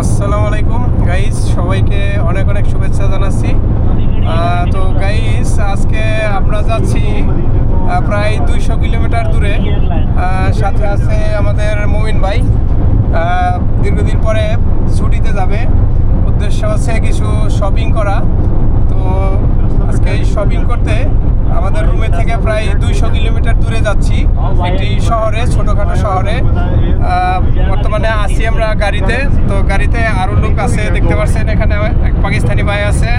আসসালামু আলাইকুম গাইস, সবাইকে অনেক অনেক শুভেচ্ছা জানাচ্ছি। তো গাইস, আজকে আমরা যাচ্ছি প্রায় 200 কিলোমিটার দূরে। সাথে আছে আমাদের মমিন ভাই, দীর্ঘদিন পরে ছুটিতে যাবে। উদ্দেশ্য হচ্ছে কিছু শপিং করা। তো আজকে এই শপিং করতে আমাদের রুমে থেকে প্রায় 200 কিলোমিটার দূরে যাচ্ছি, একটি শহরে, ছোটোখাটো শহরে। বর্তমানে আছি আমরা গাড়িতে। তো গাড়িতে আরও লোক আছে, দেখতে পাচ্ছেন এখানে এক পাকিস্তানি ভাই আছে,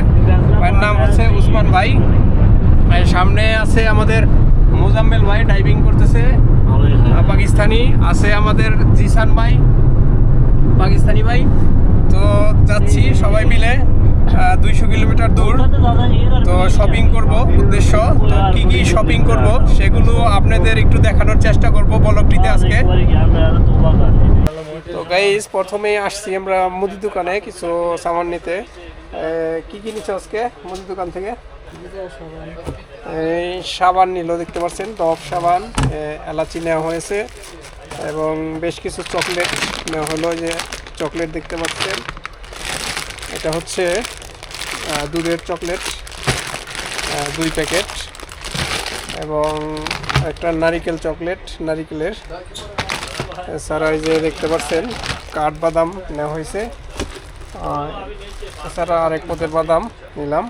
ভাইয়ের নাম হচ্ছে উসমান ভাই। সামনে আছে আমাদের মোজাম্মেল ভাই, ড্রাইভিং করতেছে, পাকিস্তানি। আছে আমাদের জিসান ভাই, পাকিস্তানি ভাই। তো যাচ্ছি সবাই মিলে 200 কিলোমিটার দূর। তো শপিং করব উদ্দেশ্য। তো কি কি শপিং করব সেগুলো আপনাদের একটু দেখানোর চেষ্টা করব ব্লগটিতে আজকে। তো গাইস, প্রথমে আসছি আমরা মুদি দোকানে কিছু সামান নিতে। কি কি নিচ্ছে আজকে মুদি দোকান থেকে? এই সাবান নিল, দেখতে পাচ্ছেন, ডভ সাবান, এলাচি নেওয়া হয়েছে এবং বেশ কিছু চকলেট নেওয়া হলো। যে চকলেট দেখতে পাচ্ছেন, এটা হচ্ছে দুধের চকলেট 2 প্যাকেট, এবং একটা নারিকেল চকলেট, নারিকেলের। এছাড়া এই যে দেখতে পাচ্ছেন কাঠবাদাম নেওয়া হয়েছে। এছাড়া আরেক পদের বাদাম নিলাম।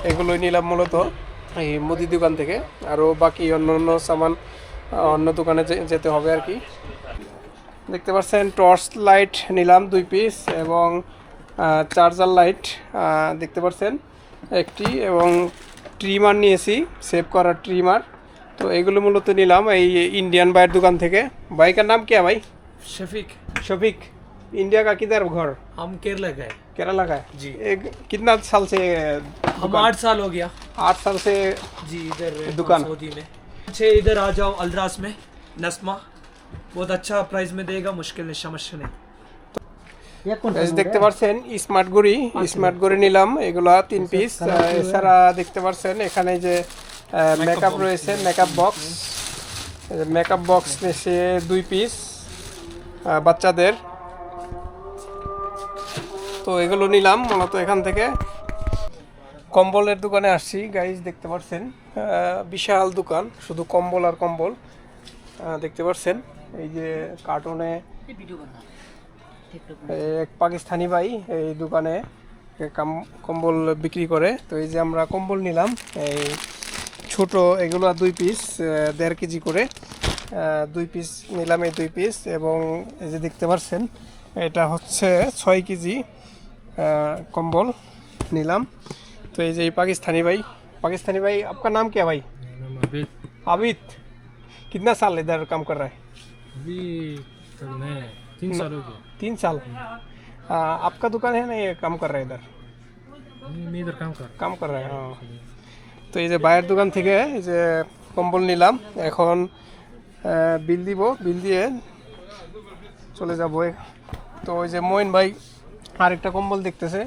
এগুলোই নিলাম মূলত এই মুদি দোকান থেকে। আরও বাকি অন্য অন্য সামান অন্য দোকানে যেতে হবে আর কি। দেখতে পাচ্ছেন টর্চ লাইট নিলাম 2 পিস, এবং চার্জার লাইট দেখতে পাচ্ছেন একটি, এবং ট্রিমার নিয়েছি, সেভ করার ট্রিমার। তো এগুলো মূলত নিলাম এই इंडियन भाई दुकान থেকে। भाई का नाम क्या है भाई? शफीक। शफीक। इंडिया का किधर घर? हम केरला का है केरला का है जी। एक कितना साल से हम 8 साल हो गया 8 साल से जी इधर दुकान? सऊदी में। अच्छे इधर आ जाओ अल्द्रास में, नस्मा बहुत अच्छा प्राइस में देगा, मुश्किल नहीं, समस्या नहीं। দেখতে পাচ্ছেন স্মার্ট ঘড়ি নিলাম, এগুলা 3 পিস। এছাড়া দেখতে পাচ্ছেন এখানে যে মেকআপ রয়েছে, মেকআপ বক্স নিয়েছে 2 পিস বাচ্চাদের। তো এগুলো নিলাম মূলত এখান থেকে। কম্বলের দোকানে আসছি গাইজ, দেখতে পাচ্ছেন বিশাল দোকান, শুধু কম্বল আর কম্বল। দেখতে পাচ্ছেন এই যে কার্টুনে এক পাকিস্তানি ভাই এই দোকানে কম্বল বিক্রি করে। তো এই যে আমরা কম্বল নিলাম, এই ছোট এগুলো 2 পিস 1.5 কেজি করে 2 পিস নিলাম, এই 2 পিস। এবং এই যে দেখতে পাচ্ছেন এটা হচ্ছে 6 কেজি কম্বল নিলাম। তো এই যে पाकिस्तानी भाई आपका नाम क्या भाई? आबिद। कितना साल इधर काम कर रहा है? अभी तक मैं 3 साल हो गया। 3 साल। आपका दुकान है ना, ये काम कर रहा है इधर? मैं इधर काम कर रहा है। हाँ। তো এই যে ভাইয়ের দোকান থেকে এই যে কম্বল নিলাম, এখন বিল দিব, বিল দিয়ে চলে যাব। তো ওই যে মইন ভাই আরেকটা কম্বল দেখতেছে,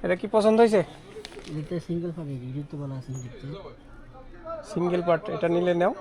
এটা কি পছন্দ হয়েছে? এটা single part, single single part, এটা নিলে নাও।